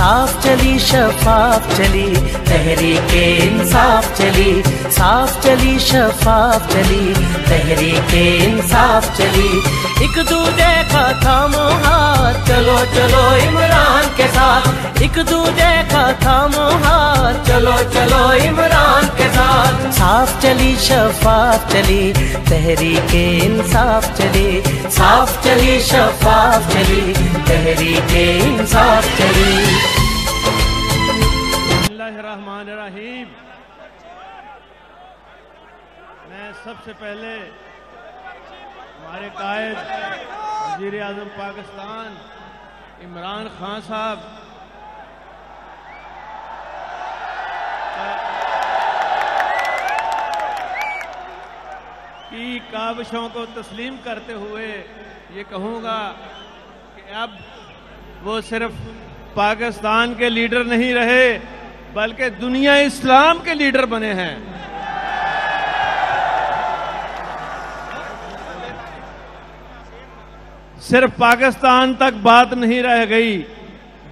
साफ चली शफाफ चली तहरीके इंसाफ चली, साफ चली शफाफ चली तहरीके इंसाफ चली। एक दूजे का थामो हाथ, चलो चलो इमरान के साथ, एक दूजे का थामो हाथ, चलो चलो इमरान के साथ। साफ चली शफाफ चली तहरीके इंसाफ चली, साफ चली शफाफ चली तहरीके इंसाफ चली। बिस्मिल्लाहिर्रहमानिर्रहीम। मैं सबसे पहले हमारे कायद वज़ीर आज़म पाकिस्तान इमरान खान साहब की काविशों को तस्लीम करते हुए ये कहूँगा कि अब वो सिर्फ पाकिस्तान के लीडर नहीं रहे बल्कि दुनिया इस्लाम के लीडर बने हैं। सिर्फ पाकिस्तान तक बात नहीं रह गई,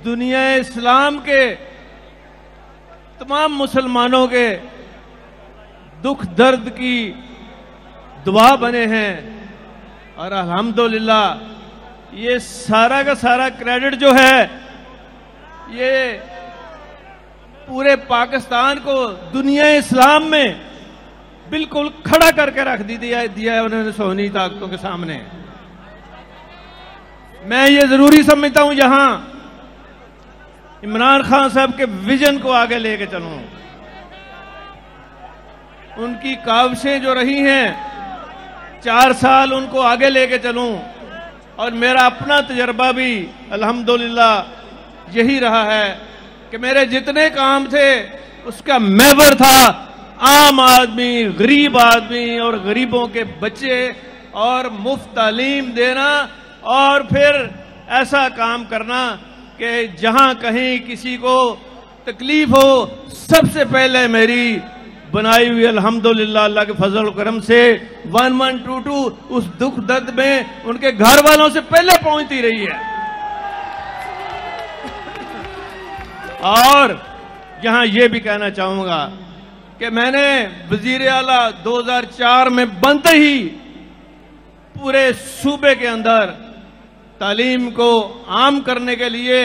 दुनिया इस्लाम के तमाम मुसलमानों के दुख दर्द की दुआ बने हैं। और अल्हम्दुलिल्लाह ये सारा का सारा क्रेडिट जो है ये पूरे पाकिस्तान को दुनिया इस्लाम में बिल्कुल खड़ा करके रख दिया है उन्होंने सोनी ताकतों के सामने। मैं ये जरूरी समझता हूं यहां इमरान खान साहब के विजन को आगे लेके चलूं। उनकी काविशें जो रही हैं 4 साल उनको आगे लेके चलूं, और मेरा अपना तजर्बा भी अल्हम्दुलिल्लाह यही रहा है कि मेरे जितने काम थे उसका महवर था आम आदमी, गरीब आदमी और गरीबों के बच्चे और मुफ्त तालीम देना, और फिर ऐसा काम करना कि जहां कहीं किसी को तकलीफ हो सबसे पहले मेरी बनाई हुई अल्हम्दुलिल्लाह अल्लाह के फजल करम से 1122 उस दुख दर्द में उनके घर वालों से पहले पहुंचती रही है। और यहां यह भी कहना चाहूंगा कि मैंने वजीर आला 2004 में बनते ही पूरे सूबे के अंदर तालीम को आम करने के लिए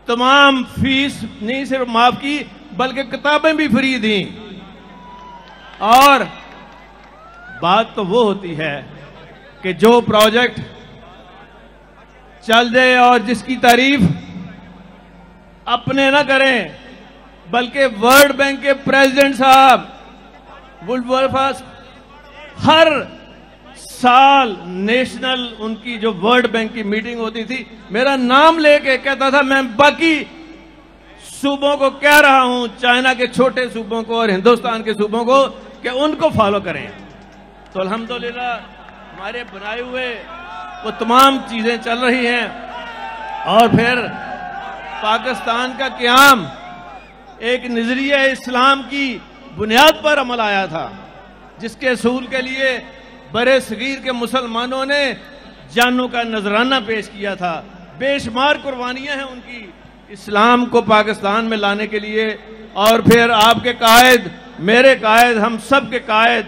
तमाम फीस नहीं सिर्फ माफ की बल्कि किताबें भी फ्री दी। और बात तो वो होती है कि जो प्रोजेक्ट चल जाए और जिसकी तारीफ अपने ना करें बल्कि वर्ल्ड बैंक के प्रेसिडेंट साहब वुल्फ हर साल नेशनल उनकी जो वर्ल्ड बैंक की मीटिंग होती थी मेरा नाम लेके कहता था, मैं बाकी सूबों को कह रहा हूं, चाइना के छोटे सूबों को और हिंदुस्तान के सूबों को, कि उनको फॉलो करें। तो अल्हम्दुलिल्लाह हमारे बनाए हुए वो तमाम चीजें चल रही हैं। और फिर पाकिस्तान का क़याम एक नजरिया इस्लाम की बुनियाद पर अमल आया था, जिसके असूल के लिए बड़े सगीर के मुसलमानों ने जानों का नजराना पेश किया था। बेशुमार कुर्बानियां हैं उनकी इस्लाम को पाकिस्तान में लाने के लिए। और फिर आपके कायद, मेरे कायद, हम सब के कायद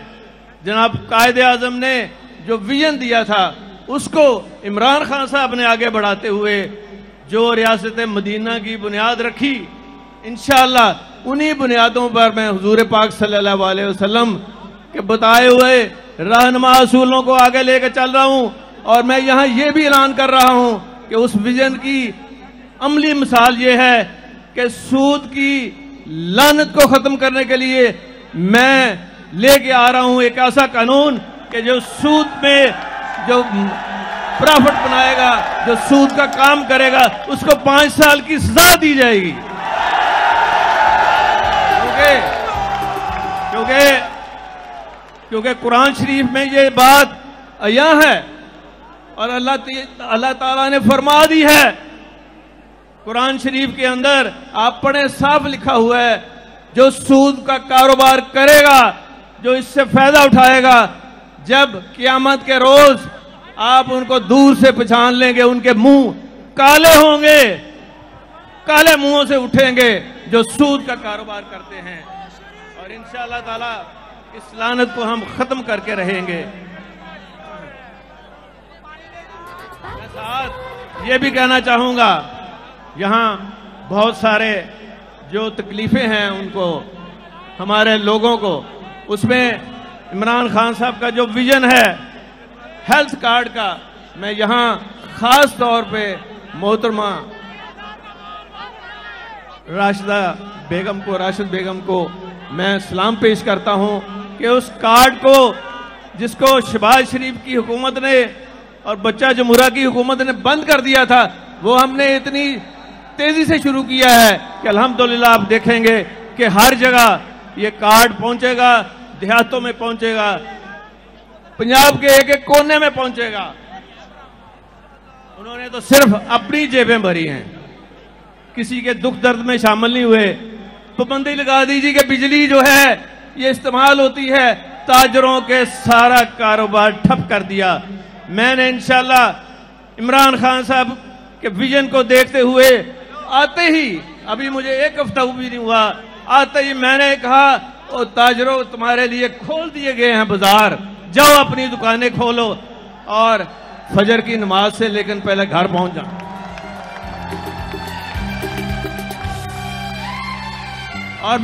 जनाब कायद आजम ने जो विजन दिया था उसको इमरान खान साहब ने आगे बढ़ाते हुए जो रियासत मदीना की बुनियाद रखी, इंशाअल्लाह उन्हीं बुनियादों पर मैं हुजूर पाक सल्लल्लाहु अलैहि वसल्लम के बताए हुए रहनुमा असूलों को आगे लेकर चल रहा हूं। और मैं यहां यह भी ऐलान कर रहा हूं कि उस विजन की अमली मिसाल यह है कि सूद की लानत को खत्म करने के लिए मैं लेके आ रहा हूं एक ऐसा कानून कि जो सूद में जो प्रॉफिट बनाएगा, जो सूद का काम करेगा, उसको 5 साल की सजा दी जाएगी। क्योंकि कुरान शरीफ में ये बात अया है और अल्लाह ताला ने फरमा दी है कुरान शरीफ के अंदर, आप पढ़े, साफ लिखा हुआ है, जो सूद का कारोबार करेगा, जो इससे फायदा उठाएगा, जब क़यामत के रोज आप उनको दूर से पहचान लेंगे, उनके मुंह काले होंगे, काले मुंहों से उठेंगे जो सूद का कारोबार करते हैं, और इंशाअल्लाह ताला इस लानत को हम खत्म करके रहेंगे। मैं साथ ये भी कहना चाहूंगा, यहां बहुत सारे जो तकलीफें हैं उनको, हमारे लोगों को, उसमें इमरान खान साहब का जो विजन है हेल्थ कार्ड का, मैं यहां खास तौर पे मोहतरमा राशिद बेगम को मैं सलाम पेश करता हूं कि उस कार्ड को जिसको शहबाज शरीफ की हुकूमत ने और बच्चा जमुरा की हुकूमत ने बंद कर दिया था, वो हमने इतनी तेजी से शुरू किया है कि अल्हम्दुलिल्लाह आप देखेंगे कि हर जगह ये कार्ड पहुंचेगा, देहातों में पहुंचेगा, पंजाब के एक एक कोने में पहुंचेगा। उन्होंने तो सिर्फ अपनी जेबें भरी हैं, किसी के दुख दर्द में शामिल नहीं हुए। पाबंदी लगा दीजिए कि बिजली जो है ये इस्तेमाल होती है, ताजरों के सारा कारोबार ठप कर दिया। मैंने इंशाल्लाह इमरान खान साहब के विजन को देखते हुए आते ही, अभी मुझे एक हफ्ता भी नहीं हुआ, आते ही मैंने कहा ओ ताजरों, तुम्हारे लिए खोल दिए गए हैं बाजार, जाओ अपनी दुकानें खोलो और फजर की नमाज से लेकिन पहले घर पहुंच जाओ। और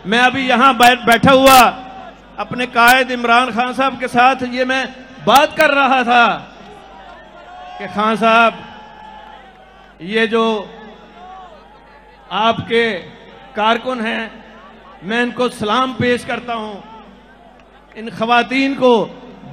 मैं अभी यहां बैठा हुआ अपने कायद इमरान खान साहब के साथ ये मैं बात कर रहा था कि खान साहब, ये जो आपके कारकुन हैं, मैं इनको सलाम पेश करता हूं, इन खवातीन को,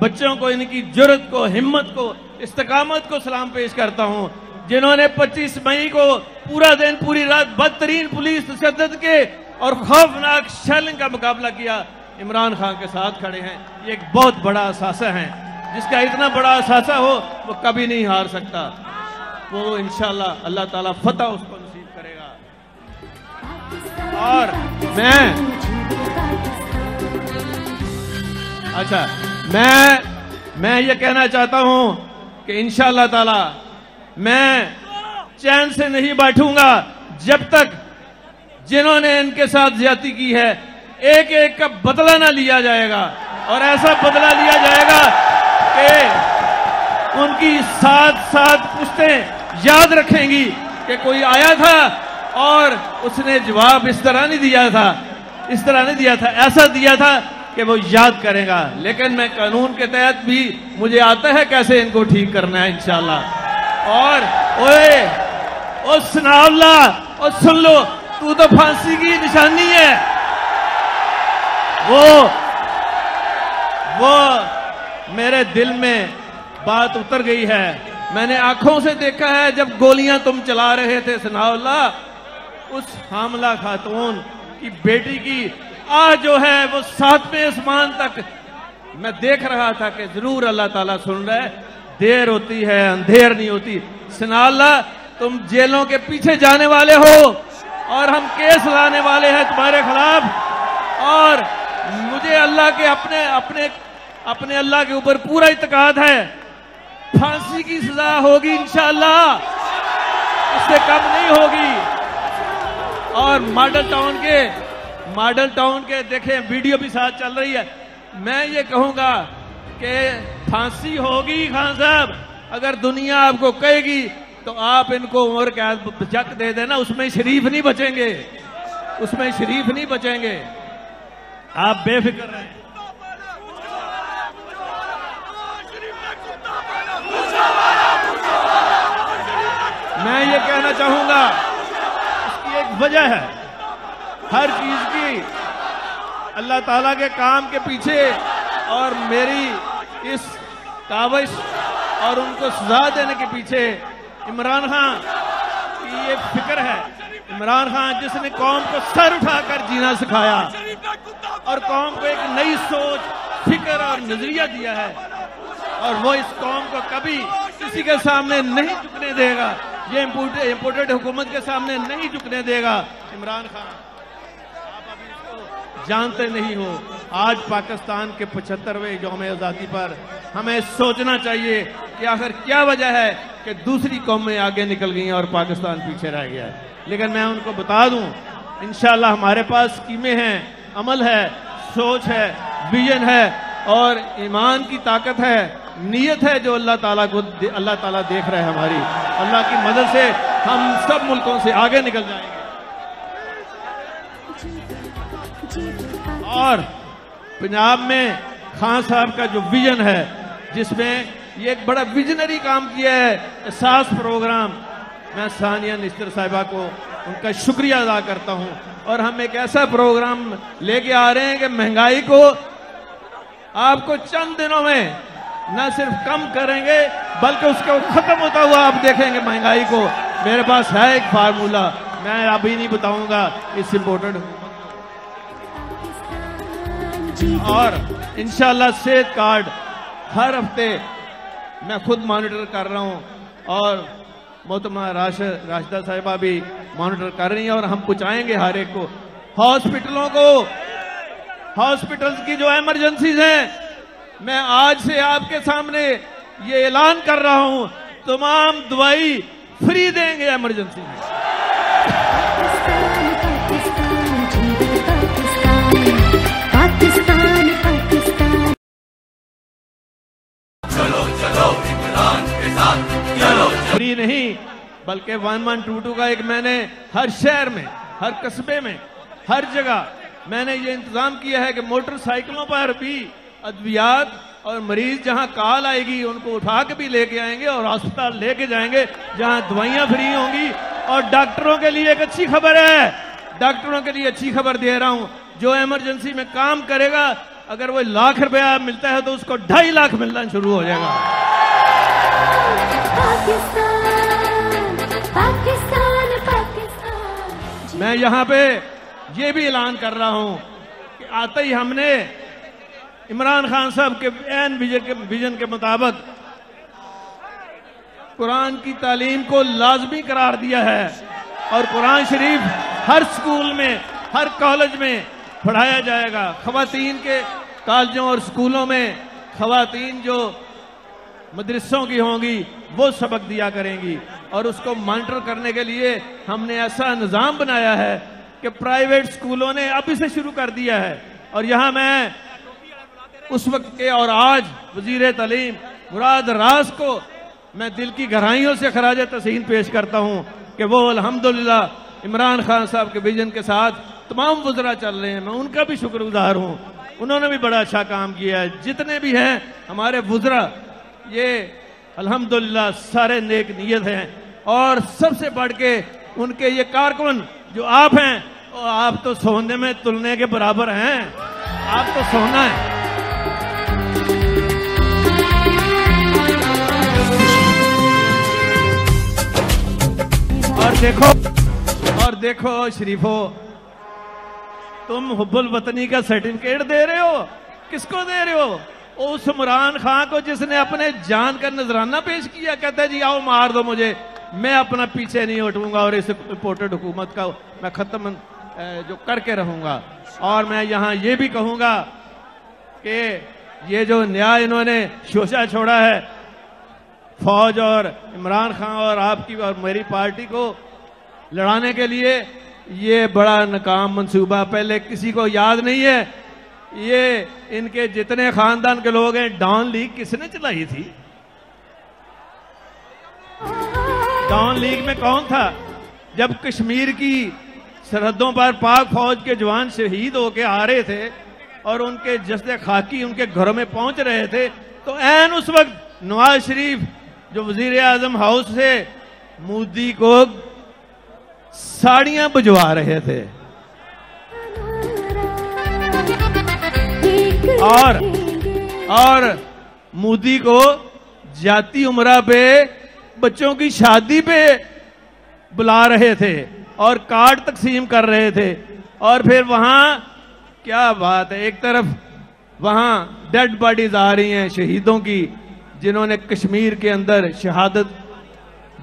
बच्चों को, इनकी जुर्रत को, हिम्मत को, इस्तकामत को सलाम पेश करता हूं, जिन्होंने 25 मई को पूरा दिन पूरी रात बदतरीन पुलिस तशद्दुद के और खौफनाक शेलिंग का मुकाबला किया, इमरान खान के साथ खड़े हैं। ये एक बहुत बड़ा असासा है, जिसका इतना बड़ा असासा हो वो कभी नहीं हार सकता। वो इंशाल्लाह अल्लाह ताला फतह उसको नसीब करेगा। और मैं ये कहना चाहता हूं कि इंशाल्लाह ताला मैं चैन से नहीं बैठूंगा जब तक जिन्होंने इनके साथ ज्यादती की है एक एक का बदला ना लिया जाएगा, और ऐसा बदला लिया जाएगा कि उनकी 7 पुश्तें याद रखेंगी कि कोई आया था और उसने जवाब इस तरह नहीं दिया था, ऐसा दिया था कि वो याद करेगा। लेकिन मैं कानून के तहत भी मुझे आता है कैसे इनको ठीक करना है इंशाल्लाह। और ओए सुनावला, और सुन लो, तू तो फांसी की निशानी है। वो मेरे दिल में बात उतर गई है। मैंने आंखों से देखा है जब गोलियां तुम चला रहे थे सनाउल्ला, उस हामला खातून की बेटी की आज जो है वो 7वें आसमान तक मैं देख रहा था कि जरूर अल्लाह ताला सुन रहा है। देर होती है अंधेर नहीं होती। सनाउल्ला, तुम जेलों के पीछे जाने वाले हो और हम केस लाने वाले हैं तुम्हारे खिलाफ, और मुझे अल्लाह के अपने अल्लाह के ऊपर पूरा इत्मीनान है। फांसी की सजा होगी इंशाअल्लाह, इससे कम नहीं होगी। और मॉडल टाउन के देखें वीडियो भी साथ चल रही है। मैं ये कहूंगा कि फांसी होगी खान साहब, अगर दुनिया आपको कहेगी तो आप इनको उम्र कैद जक दे देना, उसमें शरीफ नहीं बचेंगे, आप बेफिक्र रहें। मैं ये कहना चाहूंगा, इसकी एक वजह है, हर चीज की अल्लाह ताला के काम के पीछे और मेरी इस काविश और उनको सजा देने के पीछे इमरान खान की ये फिक्र है। इमरान खान जिसने कौम को सर उठाकर जीना सिखाया और कौम को एक नई सोच, फिक्र और नजरिया दिया है, और वो इस कौम को कभी किसी के सामने नहीं झुकने देगा, ये इम्पोर्टेड हुकूमत के सामने नहीं झुकने देगा। इमरान खान, आप अभी इसको जानते नहीं हो। आज पाकिस्तान के 75वें यौम आज़ादी पर हमें सोचना चाहिए कि आखिर क्या वजह है कि दूसरी कौमें आगे निकल गई हैं और पाकिस्तान पीछे रह गया है। लेकिन मैं उनको बता दूं, इंशाल्लाह हमारे पास स्कीमें हैं, अमल है, सोच है, विजन है और ईमान की ताकत है, नीयत है जो अल्लाह ताला देख रहे हैं हमारी। अल्लाह की मदद से हम सब मुल्कों से आगे निकल जाएंगे। और पंजाब में खान साहब का जो विजन है, जिसमें ये एक बड़ा विजनरी काम किया है, एहसास प्रोग्राम, मैं सानिया निश्तर साहिबा को उनका शुक्रिया अदा करता हूं। और हम एक ऐसा प्रोग्राम लेके आ रहे हैं कि महंगाई को आपको चंद दिनों में न सिर्फ कम करेंगे बल्कि उसको खत्म होता हुआ आप देखेंगे महंगाई को। मेरे पास है एक फार्मूला, मैं अभी नहीं बताऊंगा, इट्स इम्पोर्टेंट। और इंशाल्लाह सेहत कार्ड हर हफ्ते मैं खुद मॉनिटर कर रहा हूं और मोहतरमा राशिदा साहिबा भी मॉनिटर कर रही हैं और हम पहुंचाएंगे हर एक को। हॉस्पिटलों को, हॉस्पिटल्स की जो इमरजेंसीज हैं, मैं आज से आपके सामने ये ऐलान कर रहा हूं, तमाम दवाई फ्री देंगे इमरजेंसी में। फ्री नहीं बल्कि 1122 का एक मैंने हर शहर में, हर कस्बे में, हर जगह मैंने ये इंतजाम किया है कि मोटरसाइकिलों पर भी अद्वियात और मरीज जहां कॉल आएगी उनको उठा के भी लेके आएंगे और अस्पताल लेके जाएंगे जहां दवाइयां फ्री होंगी। और डॉक्टरों के लिए एक अच्छी खबर है, डॉक्टरों के लिए अच्छी खबर दे रहा हूं, जो इमरजेंसी में काम करेगा अगर वो ₹1,00,000 मिलता है तो उसको 2.5 लाख मिलना शुरू हो जाएगा। पाकिस्तान पाकिस्तान। मैं यहाँ पे ये भी ऐलान कर रहा हूं कि आते ही हमने इमरान खान साहब के एन विजन के मुताबिक कुरान की तालीम को लाजमी करार दिया है और कुरान शरीफ हर स्कूल में, हर कॉलेज में पढ़ाया जाएगा। खवातीन के कॉलेजों और स्कूलों में खवातीन जो मदरसों की होंगी वो सबक दिया करेंगी और उसको मॉनिटर करने के लिए हमने ऐसा निज़ाम बनाया है कि प्राइवेट स्कूलों ने अब इसे शुरू कर दिया है। और यहाँ मैं उस वक्त के और आज वजीर तालीम मुराद रास को मैं दिल की गहराइयों से खराज तहसीन पेश करता हूँ कि वो अल्हम्दुलिल्लाह इमरान खान साहब के विजन के साथ तमाम वज़रा चल रहे हैं। मैं उनका भी शुक्रगुजार हूँ, उन्होंने भी बड़ा अच्छा काम किया है। जितने भी हैं हमारे वज़रा, ये अल्हम्दुलिल्लाह सारे नेक नीयत हैं और सबसे बढ़ के उनके ये कारकुन जो आप हैं, और आप तो सोने में तुलने के बराबर हैं, आप तो सोना है। और देखो शरीफो, तुम हुब्बुल वतनी का सर्टिफिकेट दे रहे हो, किसको दे रहे हो? उस इमरान खान को जिसने अपने जान का नजराना पेश किया। कहता है जी आओ मार दो मुझे, मैं अपना पीछे नहीं हटूंगा और इस इम्पोर्टेड हुकूमत का मैं खत्म जो करके रहूंगा। और मैं यहाँ ये भी कहूंगा कि ये जो न्याय इन्होंने शोषा छोड़ा है फौज और इमरान खान और आपकी और मेरी पार्टी को लड़ाने के लिए, ये बड़ा नाकाम मंसूबा, पहले किसी को याद नहीं है। ये इनके जितने खानदान के लोग हैं, डॉन लीग किसने चलाई थी? डॉन लीग में कौन था? जब कश्मीर की सरहदों पर पाक फौज के जवान शहीद होके आ रहे थे और उनके जस्ते खाकी उनके घरों में पहुंच रहे थे, तो ऐन उस वक्त नवाज शरीफ जो वजीर आजम हाउस से मोदी को साड़ियां भिजवा रहे थे और मोदी को जाती उम्रा पे बच्चों की शादी पे बुला रहे थे और कार्ड तकसीम कर रहे थे। और फिर वहां क्या बात है, एक तरफ वहां डेड बॉडीज आ रही हैं शहीदों की जिन्होंने कश्मीर के अंदर शहादत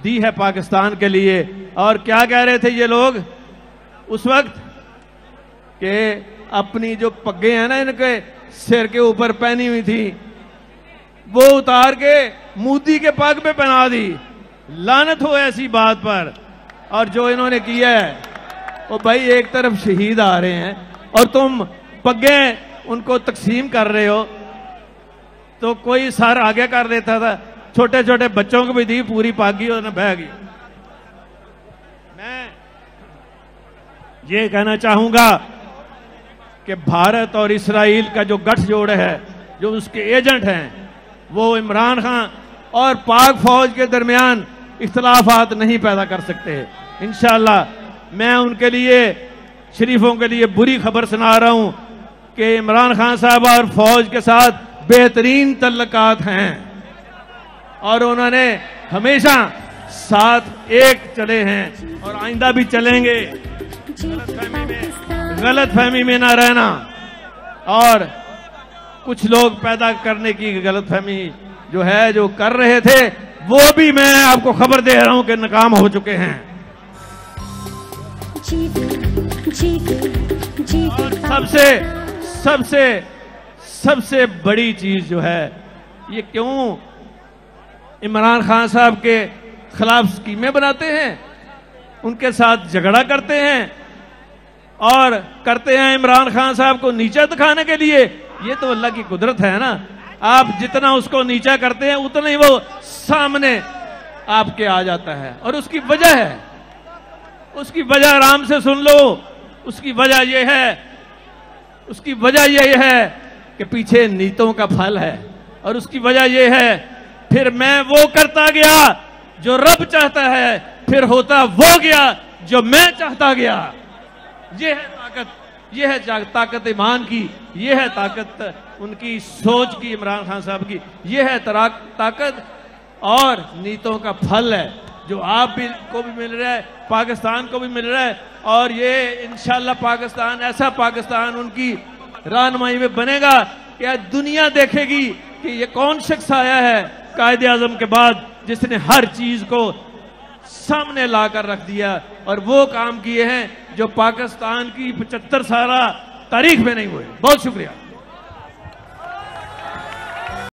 दी है पाकिस्तान के लिए। और क्या कह रहे थे ये लोग उस वक्त कि अपनी जो पग्गे हैं ना इनके सिर के ऊपर पहनी हुई थी वो उतार के मोदी के पग पे पहना दी। लानत हो ऐसी बात पर। और जो इन्होंने किया है वो भाई, एक तरफ शहीद आ रहे हैं और तुम पग्गे उनको तकसीम कर रहे हो। तो कोई सर आगे कर देता था, छोटे छोटे बच्चों को भी दी, पूरी पागी और न बह गई। मैं ये कहना चाहूंगा कि भारत और इस्राइल का जो गठजोड़ है, जो उसके एजेंट हैं, वो इमरान खान और पाक फौज के दरमियान इख्तलाफात नहीं पैदा कर सकते। इंशाअल्लाह मैं उनके लिए, शरीफों के लिए बुरी खबर सुना रहा हूं कि इमरान खान साहब और फौज के साथ बेहतरीन तल्लकात हैं और उन्होंने हमेशा साथ एक चले हैं और आइंदा भी चलेंगे। गलतफहमी में ना रहना, और कुछ लोग पैदा करने की गलतफहमी जो है, जो कर रहे थे, वो भी मैं आपको खबर दे रहा हूं कि नाकाम हो चुके हैं। और सबसे बड़ी चीज जो है, ये क्यों इमरान खान साहब के खिलाफ स्कीमें बनाते हैं, उनके साथ झगड़ा करते हैं और करते हैं इमरान खान साहब को नीचा दिखाने के लिए। ये तो अल्लाह की कुदरत है ना, आप जितना उसको नीचा करते हैं उतना ही वो सामने आपके आ जाता है। और उसकी वजह है, उसकी वजह आराम से सुन लो। उसकी वजह यह है कि पीछे नीतों का फल है, और उसकी वजह यह है, फिर मैं वो करता गया जो रब चाहता है, फिर होता वो गया जो मैं चाहता गया। ये है ताकत, ये है ताकत ईमान की, ये है ताकत उनकी सोच की, इमरान खान साहब की, ये है ताकत और नीतों का फल है जो आप भी को भी मिल रहा है, पाकिस्तान को भी मिल रहा है। और ये इंशाल्लाह पाकिस्तान, ऐसा पाकिस्तान उनकी रहनुमाई में बनेगा कि आज दुनिया देखेगी कि ये कौन शख्स आया है कायदे आजम के बाद जिसने हर चीज को सामने लाकर रख दिया और वो काम किए हैं जो पाकिस्तान की 75 साल तारीख में नहीं हुए। बहुत शुक्रिया।